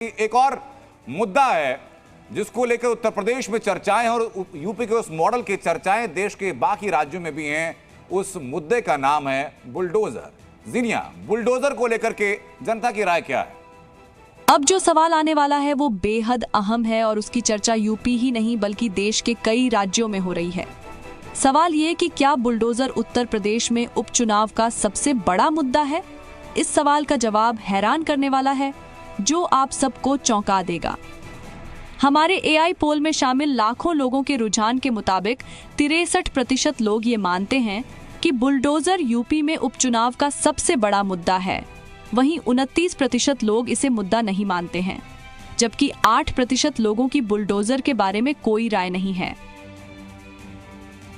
एक और मुद्दा है जिसको लेकर उत्तर प्रदेश में चर्चाएं और यूपी के उस मॉडल की चर्चाएं देश के बाकी राज्यों में भी हैं। उस मुद्दे का नाम है बुलडोजर। जिनिया, बुलडोजर को लेकर के जनता की राय क्या है? अब जो सवाल आने वाला है वो बेहद अहम है और उसकी चर्चा यूपी ही नहीं बल्कि देश के कई राज्यों में हो रही है। सवाल ये कि क्या बुलडोजर उत्तर प्रदेश में उपचुनाव का सबसे बड़ा मुद्दा है? इस सवाल का जवाब हैरान करने वाला है, जो आप सबको चौंका देगा। हमारे एआई पोल में शामिल लाखों लोगों के रुझान के मुताबिक 63% लोग ये मानते हैं कि बुलडोजर यूपी में उपचुनाव का सबसे बड़ा मुद्दा है। वहीं 29% लोग इसे मुद्दा नहीं मानते हैं, जबकि 8% लोगों की बुलडोजर के बारे में कोई राय नहीं है।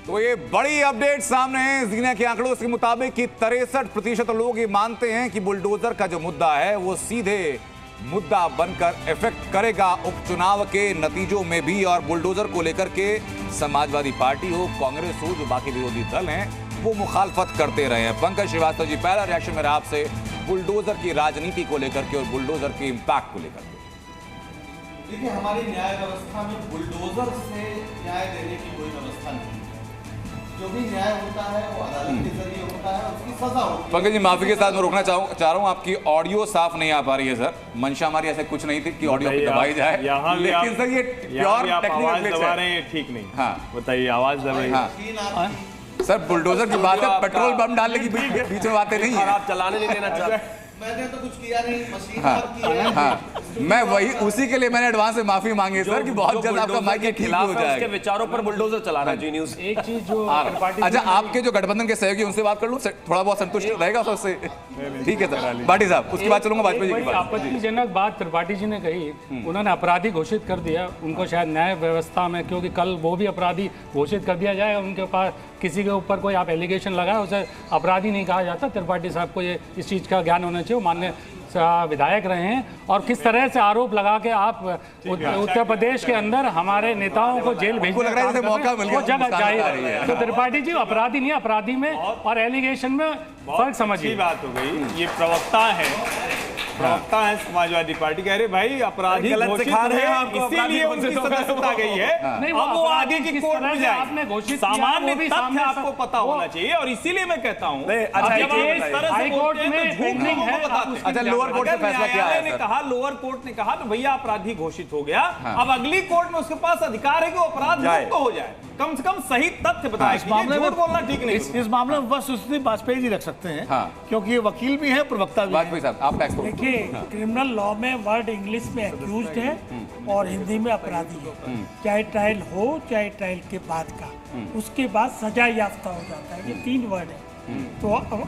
तो ये बड़ी अपडेट सामने है जीनिया के आंकड़ों के मुताबिक कि 63% लोग ये मानते हैं कि बुलडोजर का जो मुद्दा है वो सीधे मुद्दा बनकर इफेक्ट करेगा उपचुनाव के नतीजों में भी। और बुलडोजर को लेकर के समाजवादी पार्टी हो, कांग्रेस हो, जो बाकी विरोधी दल हैं, वो मुखालफत करते रहे हैं। पंकज श्रीवास्तव जी, पहला रिएक्शन मेरा आपसे बुलडोजर की राजनीति को लेकर के और बुलडोजर के इम्पैक्ट को लेकर के। देखिए, हमारी न्याय व्यवस्था में बुलडोजर से न्याय देने की कोई व्यवस्था नहीं। जो भी न्याय होता है वो अदालत के जरिए होता है, उसकी सजा होती है। पंकज जी, माफी के साथ मैं रोकना चाह रहा हूँ, आपकी ऑडियो साफ नहीं आ पा रही है सर। मंशा हमारी ऐसे कुछ नहीं थी कि ऑडियो दबाई जाए, लेकिन सर ये प्योर टेक्निकल ग्लिच है। ठीक नहीं। हाँ बताइए, आवाज दब रही है। सर, बुलडोजर की बात है, पेट्रोल बम डालने की बीच में बातें नहीं है। आप चलाने नहीं देना चाहते। मैंने तो कुछ किया नहीं, मशीन की है। हाँ, मैं वही उसी के लिए मैंने एडवांस में माफी मांगी सर कि बहुत जल्द आपका माइक ठीक हो जाएगा। उसके विचारों पर बुलडोजर चला रहा है जी न्यूज़। एक चीज जो अच्छा, आपके जो गठबंधन के सहयोगी उनसे बात कर लूं, थोड़ा बहुत संतुष्ट रहेगा उससे? ठीक है सर, भाटी साहब, उसके बाद चलूंगा वाजपेयी जी के पास। आपत्तिजनक बात त्रिपाठी जी ने कही, उन्होंने अपराधी घोषित कर दिया उनको, शायद न्याय व्यवस्था में, क्योंकि कल वो भी अपराधी घोषित कर दिया जाएगा। उनके पास किसी के ऊपर कोई आप एलिगेशन लगाए उसे अपराधी नहीं कहा जाता। त्रिपाठी साहब को ये इस चीज़ का ज्ञान होना चाहिए, मान्य विधायक रहे हैं। और किस तरह से आरोप लगा के आप उत्तर प्रदेश के अंदर हमारे नेताओं को जेल भेजने का मौका मिल गया चाहिए। तो त्रिपाठी जी अपराधी नहीं, अपराधी में और एलिगेशन में फर्क समझिए। बात हो गई, ये प्रवक्ता है समाजवादी पार्टी, कह रहे भाई अपराधी गलत सिखा रहे हैं आपको, इसीलिए उनकी सदस्यता गई है। नहीं, अब वो आगे की कोर्ट में जाए, आपने घोषित सामान्य तथ्य आपको पता होना चाहिए। और इसीलिए मैं कहता हूँ, हाई कोर्ट में पेंडिंग है। अच्छा, लोअर कोर्ट से फैसला क्या है? लोअर कोर्ट ने कहा तो भैया अपराधी घोषित हो गया। अब अगली कोर्ट में उसके पास अधिकार है कि वो अपराध मुक्त हो जाए, कम से कम सही तथ्य बताए। इस मामले में बोलना ठीक नहीं। इस मामले में बस उसने वाजपेयी जी रख सकते हैं, क्योंकि ये वकील भी है, प्रवक्ता भी है। वाजपेयी साहब, आपका एक्सपर्ट। देखिए, क्रिमिनल लॉ में वर्ड इंग्लिश में एक्यूज्ड है और हिंदी में अपराधी है। चाहे ट्रायल हो चाहे ट्रायल के बाद का, उसके बाद सजा याफ्ता हो जाता है। ये 3 वर्ड है। तो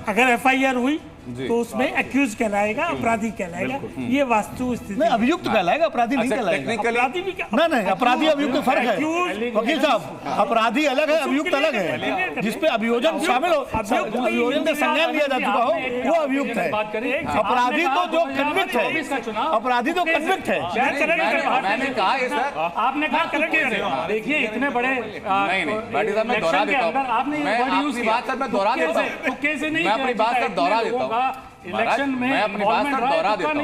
अगर एफआईआर हुई तो उसमें एक्यूज कहलाएगा, अपराधी कहलाएगा। ये वास्तु स्थिति नहीं, अभियुक्त कहलाएगा, अपराधी नहीं कहलाएगा। अपराधी भी नहीं, अपराधी अभियुक्त फर्क है वकील साहब। अपराधी अलग है, अभियुक्त अलग है। जिसपे अभियोजन शामिल हो, अभियोजन का संज्ञान लिया जा चुका हो, वो अभियुक्त है। अपराधी तो जो कन्विक्ट है, अपराधी तो कन्विक्ट है। मैंने कहा ये सर, आपने कहा करेक्ट। देखिए, इतने बड़े नहीं भाटी साहब, मैं दोहरा देता हूँ, मैं अपनी बात सर मैं दोहरा देता हूँ, मैं अपनी बात सर दोहरा देता हूँ, इलेक्शन में मैं अपनी बात सर दोहरा देता हूँ।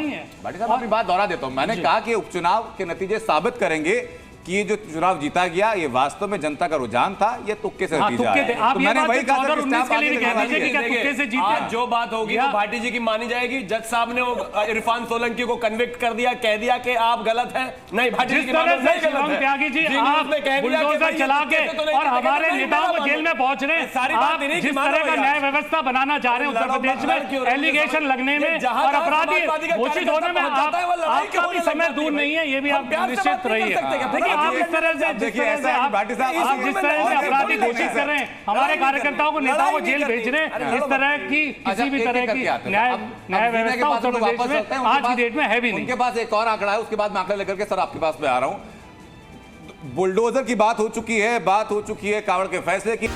भाटी साहब, अपनी बात दोहरा देता हूँ। मैंने कहा कि उपचुनाव के नतीजे साबित करेंगे कि ये जो चुनाव जीता गया ये वास्तव में जनता का रुझान था, ये तुक्के से नतीजा है। तो मैंने वही कहा सर, आज जो बात होगी वो भाटी जी की मानी जाएगी। जज साहब ने वो इरफान सोलंकी को कन्विक्ट कर दिया, कह दिया कि आप गलत हैं। नहीं, भाटी जी की मानो नहीं गलत है। त्यागी जी, आपने कह दिया कि चला के और हमारे नेताओं को जेल में पहुंच रहे हैं। सारी बात नहीं, जिस तरह का न्याय व्यवस्था बनाना चाह रहे हैं उत्तर प्रदेश में, एलिगेशन लगने में और अपराधी घोषित होने में आपका भी समय दूर नहीं है, ये भी आप निश्चित रहिए। देखिए, आप इस तरह से जिस तरह से अपराधी घोषित कर रहे हैं, हमारे कार्यकर्ताओं को, नेताओं को जेल भेज रहे हैं, इस तरह की किसी भी तरह की न्याय व्यवस्था उत्तर प्रदेश में आज की डेट में है भी नहीं। उनके पास एक और आंकड़ा है, उसके बाद मैं आंकड़ा लेकर के सर आपके पास में आ रहा हूं। बुलडोजर की बात हो चुकी है, कांवड़ के फैसले की।